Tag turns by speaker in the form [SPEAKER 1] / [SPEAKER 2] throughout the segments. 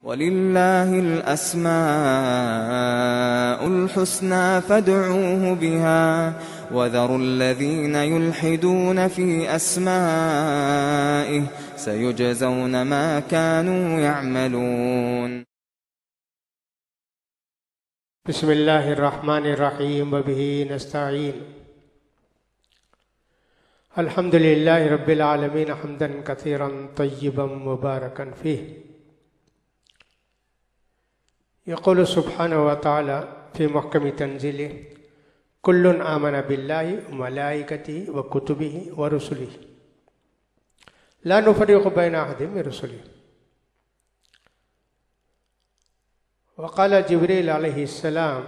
[SPEAKER 1] وَلِلَّهِ الْأَسْمَاءُ الْحُسْنَى فَادْعُوهُ بِهَا وَذَرُوا الَّذِينَ يُلْحِدُونَ فِي أَسْمَائِهِ سَيُجْزَوْنَ مَا كَانُوا يَعْمَلُونَ
[SPEAKER 2] بسم اللہ الرحمن الرحیم وبہ نستعین الحمد للہ رب العالمین حمدا کثیرا طیبا مبارکا فیہ یقول سبحانہ وتعالی فی محکم تنزیلہ کل آمن باللہ وملائکتہ وکتبہ ورسلہ لا نفرق بین احد من رسلہ وقال جبریل علیہ السلام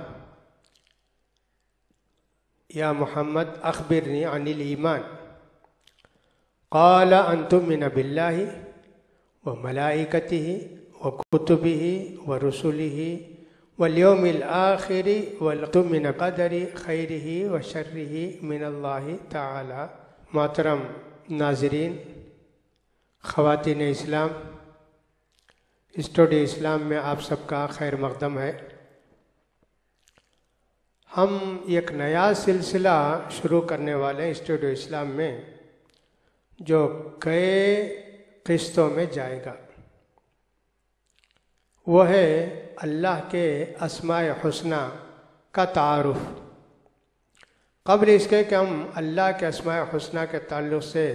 [SPEAKER 2] یا محمد اخبرنی عن الایمان قال ان تؤمن باللہ وملائکتہ وکتبہ ورسلہ والیوم الآخر وتؤمن قدر خیرہ وشرہ من اللہ تعالی۔ محترم ناظرین، خواتین اسلام، اسٹوڈیو اسلام میں آپ سب کا خیر مقدم ہے۔ ہم ایک نیا سلسلہ شروع کرنے والے ہیں اسٹوڈیو اسلام میں، جو کئی قسطوں میں جائے گا۔ وہ ہے اللہ کے اسماء حسنی کا تعارف۔ قبل اس کے کہ ہم اللہ کے اسماء حسنی کے تعلق سے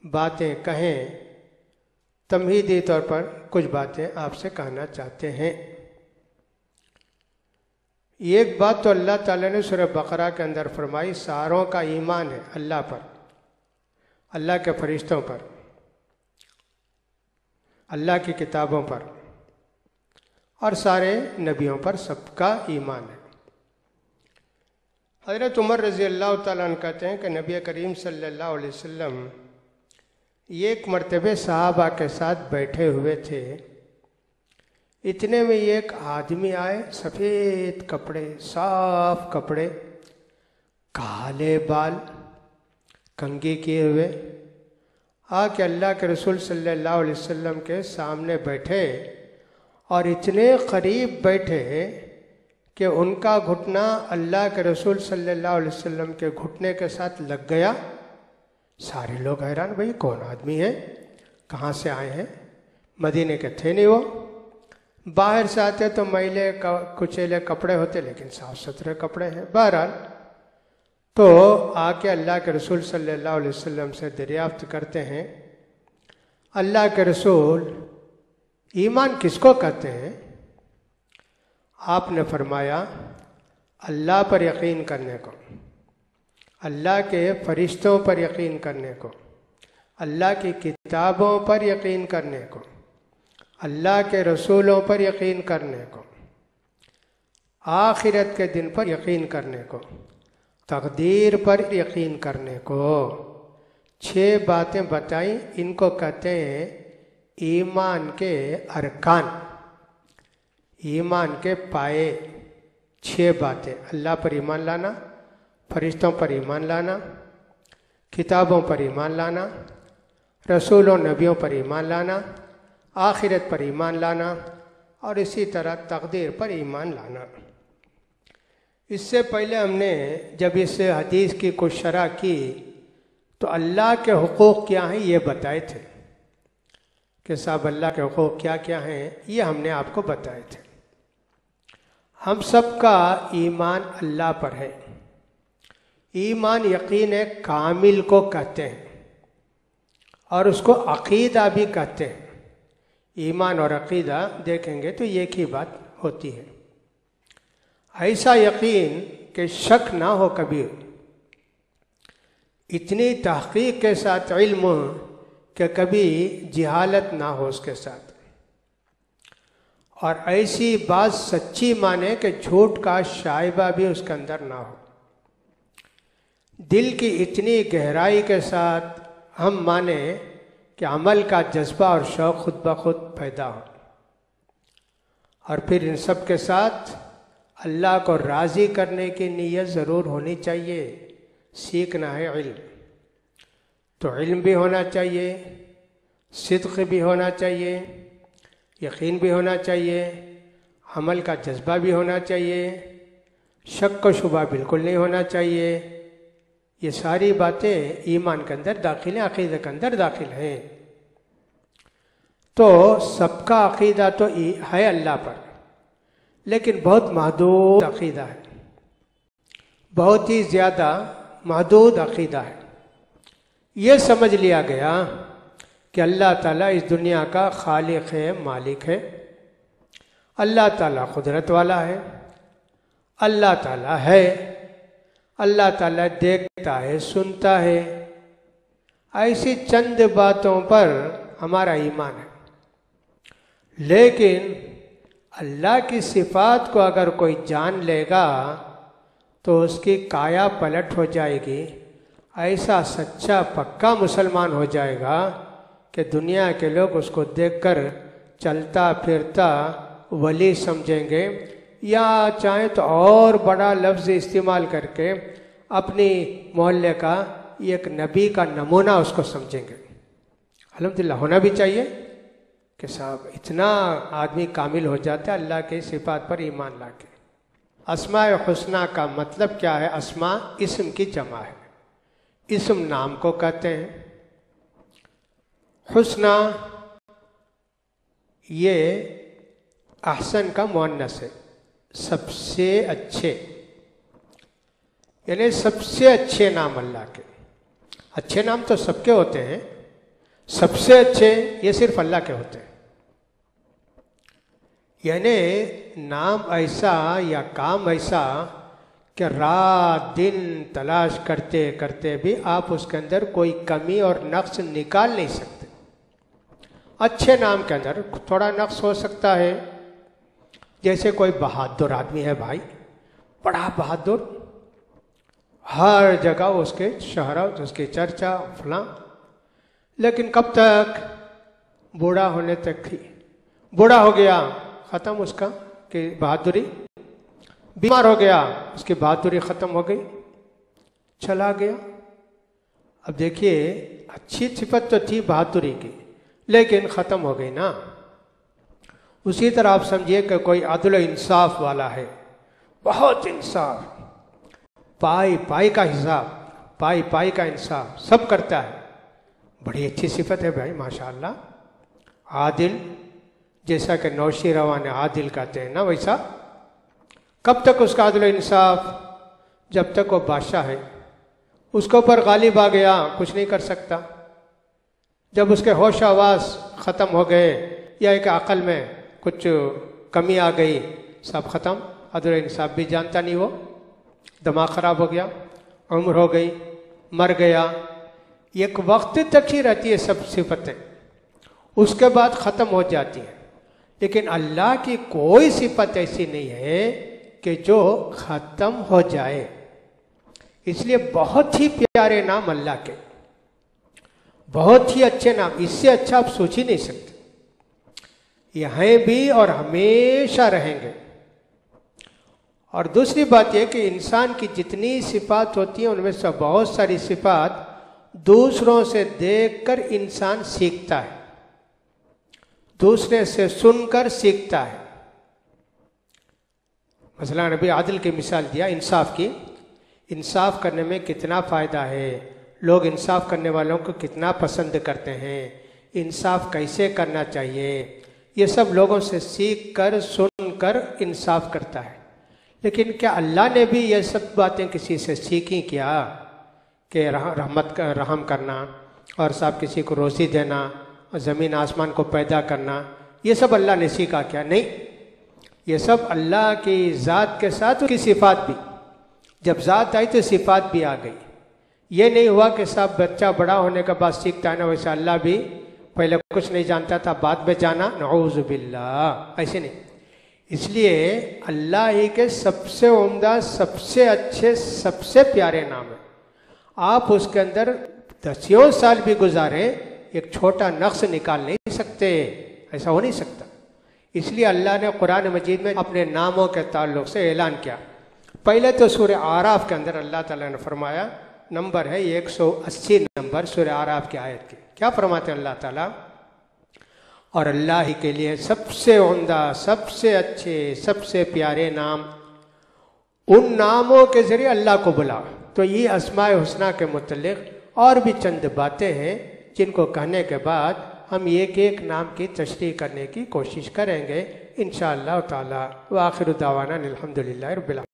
[SPEAKER 2] باتیں کہیں، تمہیدی طور پر کچھ باتیں آپ سے کہنا چاہتے ہیں۔ ایک بات تو اللہ تعالیٰ نے سورہ بقرہ کے اندر فرمائی، ساروں کا ایمان ہے اللہ پر، اللہ کے فرشتوں پر، اللہ کی کتابوں پر اور سارے نبیوں پر، سب کا ایمان ہے۔ حضرت عمر رضی اللہ تعالیٰ عنہ کہتے ہیں کہ نبی کریم صلی اللہ علیہ وسلم ایک مرتبہ صحابہ کے ساتھ بیٹھے ہوئے تھے، اتنے میں ایک آدمی آئے، سفید کپڑے، صاف کپڑے، کالے بال، کنگھی کیے ہوئے، آ کے اللہ کے رسول صلی اللہ علیہ وسلم کے سامنے بیٹھے اور اتنے قریب بیٹھے کہ ان کا گھٹنا اللہ کے رسول صلی اللہ علیہ وسلم کے گھٹنے کے ساتھ لگ گیا۔ سارے لوگ حیران، بھئی کون آدمی ہے، کہاں سے آئے ہیں؟ مدینے کے تھے نہیں وہ، باہر سے آتے تو میلے کچیلے کپڑے ہوتے، لیکن صاف ستھرے کپڑے ہیں۔ بہرحال تو آ کے اللہ کے رسول صلی اللہ علیہ وسلم سے دریافت کرتے ہیں، اللہ کے رسول ایمان کس کو کہتے ہیں؟ آپ نے فرمایا اللہ پر یقین کرنے کو، اللہ کے فرشتوں پر یقین کرنے کو، اللہ کی کتابوں پر یقین کرنے کو، اللہ کے رسولوں پر یقین کرنے کو، آخرت کے دن پر یقین کرنے کو، تقدیر پر یقین کرنے کو۔ 6 باتیں بتائیں، ان کو کہتے ہیں ایمان کے ارکان، ایمان کے پائے۔ 6 باتیں: اللہ پر ایمان لانا، فرشتوں پر ایمان لانا، کتابوں پر ایمان لانا، رسولوں نبیوں پر ایمان لانا، آخرت پر ایمان لانا، اور اسی طرح تقدیر پر ایمان لانا۔ اس سے پہلے ہم نے جب اس حدیث کی کچھ شرح کی تو اللہ کے حقوق کیا ہیں یہ بتائے تھے کہ صاحب اللہ کے حقوق کیا کیا ہیں، یہ ہم نے آپ کو بتائے تھے۔ ہم سب کا ایمان اللہ پر ہے۔ ایمان یقین کامل کو کہتے ہیں اور اس کو عقیدہ بھی کہتے ہیں۔ ایمان اور عقیدہ دیکھیں گے تو ایک ہی بات ہوتی ہے۔ ایسا یقین کہ شک نہ ہو کبھی، اتنی تحقیق کے ساتھ علم کہ کبھی جہالت نہ ہو اس کے ساتھ، اور ایسی بات سچی مانے کہ جھوٹ کا شائبہ بھی اس کے اندر نہ ہو۔ دل کی اتنی گہرائی کے ساتھ ہم مانیں کہ عمل کا جذبہ اور شوق خود بخود پیدا ہو، اور پھر ان سب کے ساتھ اللہ کو راضی کرنے کی نیت ضرور ہونی چاہیے۔ سیکھنا ہے علم تو علم بھی ہونا چاہیے، صدق بھی ہونا چاہیے، یقین بھی ہونا چاہیے، عمل کا جذبہ بھی ہونا چاہیے، شک و شبہ بالکل نہیں ہونا چاہیے۔ یہ ساری باتیں ایمان کے اندر داخل ہیں، عقیدے کے اندر داخل ہیں۔ تو سب کا عقیدہ تو ہے اللہ پر، لیکن بہت محدود عقیدہ ہے، بہت ہی زیادہ محدود عقیدہ ہے۔ یہ سمجھ لیا گیا کہ اللہ تعالیٰ اس دنیا کا خالق ہے، مالک ہے، اللہ تعالیٰ قدرت والا ہے، اللہ تعالیٰ ہے، اللہ تعالیٰ دیکھتا ہے، سنتا ہے۔ ایسی چند باتوں پر ہمارا ایمان ہے، لیکن اللہ کی صفات کو اگر کوئی جان لے گا تو اس کی کایا پلٹ ہو جائے گی، ایسا سچا پکا مسلمان ہو جائے گا کہ دنیا کے لوگ اس کو دیکھ کر چلتا پھرتا ولی سمجھیں گے، یا چاہیں تو اور بڑا لفظ استعمال کر کے اپنی محلے کا ایک نبی کا نمونہ اس کو سمجھیں گے۔ الحمدللہ ہونا بھی چاہیے کہ صاحب اتنا آدمی کامل ہو جاتا ہے اللہ کے صفات پر ایمان لا کے۔ اسماء حسنہ کا مطلب کیا ہے؟ اسماء اسم کی جمع ہے، اسم نام کو کہتے ہیں، حسنہ یہ احسن کا مؤنث ہے، سب سے اچھے، یعنی سب سے اچھے نام اللہ کے۔ اچھے نام تو سب کے ہوتے ہیں، سب سے اچھے یہ صرف اللہ کے ہوتے ہیں۔ یعنی نام ایسا یا کام ایسا کہ رات دن تلاش کرتے کرتے بھی آپ اس کے اندر کوئی کمی اور نقص نکال نہیں سکتے۔ اچھے نام کے اندر تھوڑا نقص ہو سکتا ہے، جیسے کوئی بہادر آدمی ہے بھائی، بڑا بہادر، ہر جگہ اس کے شہرت، اس کی چرچا فلاں، لیکن کب تک؟ بوڑھا ہونے تک تھی، بوڑھا ہو گیا ختم اس کا کہ بہادری، بیمار ہو گیا اس کی بہادری ختم ہو گئی، چلا گیا۔ اب دیکھیے اچھی صفت تو تھی بہادری کی، لیکن ختم ہو گئی نا۔ اسی طرح آپ سمجھیے کہ کوئی عدل و انصاف والا ہے، بہت انصاف، پائی پائی کا حساب، پائی پائی کا انصاف سب کرتا ہے، بڑی اچھی صفت ہے بھائی ماشاءاللہ۔ عادل، جیسا کہ نوشی روا نے عادل کہتے ہیں نا، ویسا کب تک اس کا عدل و انصاف؟ جب تک وہ بادشاہ ہے، اس کے اوپر غالب آ گیا کچھ نہیں کر سکتا۔ جب اس کے ہوش آواز ختم ہو گئے یا ایک عقل میں کچھ کمی آ گئی، سب ختم، عدل و انصاف بھی جانتا نہیں، وہ دماغ خراب ہو گیا، عمر ہو گئی، مر گیا۔ ایک وقت تک ہی رہتی ہے سب صفتیں، اس کے بعد ختم ہو جاتی ہیں، لیکن اللہ کی کوئی صفت ایسی نہیں ہے کہ جو ختم ہو جائے۔ اس لیے بہت ہی پیارے نام اللہ کے، بہت ہی اچھے نام، اس سے اچھا آپ سوچ ہی نہیں سکتے۔ یہ ہیں بھی اور ہمیشہ رہیں گے۔ اور دوسری بات یہ کہ انسان کی جتنی صفات ہوتی ہیں ان میں سے بہت ساری صفات دوسروں سے دیکھ کر انسان سیکھتا ہے، دوسرے سے سن کر سیکھتا ہے۔ مثلا نبی عادل کی مثال دیا انصاف کی، انصاف کرنے میں کتنا فائدہ ہے، لوگ انصاف کرنے والوں کو کتنا پسند کرتے ہیں، انصاف کیسے کرنا چاہیے، یہ سب لوگوں سے سیکھ کر سن کر انصاف کرتا ہے۔ لیکن کیا اللہ نے بھی یہ سب باتیں کسی سے سیکھی کیا کہ رحم کرنا اور صاحب کسی کو روزی دینا اور زمین آسمان کو پیدا کرنا، یہ سب اللہ نے سیکھا کیا؟ نہیں، یہ سب اللہ کی ذات کے ساتھ کی صفات بھی، جب ذات آئی تو صفات بھی آ گئی۔ یہ نہیں ہوا کہ صاحب بچہ بڑا ہونے کے بعد سیکھتا ہے نا، ویسے اللہ بھی پہلے کچھ نہیں جانتا تھا بعد میں جانا، نعوذ باللہ، ایسے نہیں۔ اس لیے اللہ ہی کے سب سے عمدہ، سب سے اچھے، سب سے پیارے نام ہیں۔ آپ اس کے اندر دسیوں سال بھی گزاریں، ایک چھوٹا نقص نکال نہیں سکتے، ایسا ہو نہیں سکتا۔ اس لیے اللہ نے قرآن مجید میں اپنے ناموں کے تعلق سے اعلان کیا۔ پہلے تو سورہ اعراف کے اندر اللہ تعالیٰ نے فرمایا، نمبر ہے 180 نمبر سورہ اعراف کی آیت کے، کیا فرماتے ہیں اللہ تعالیٰ؟ اور اللہ ہی کے لیے سب سے عمدہ، سب سے اچھے، سب سے پیارے نام، ان ناموں کے ذریعے اللہ کو بلاؤ۔ تو یہ اسماء الحسنیٰ کے متعلق اور بھی چند باتیں ہیں جن کو کہنے کے بعد ہم ایک ایک نام کی تشریح کرنے کی کوشش کریں گے انشاءاللہ تعالی۔ وآخر دعوانا الحمدللہ رب العالمین۔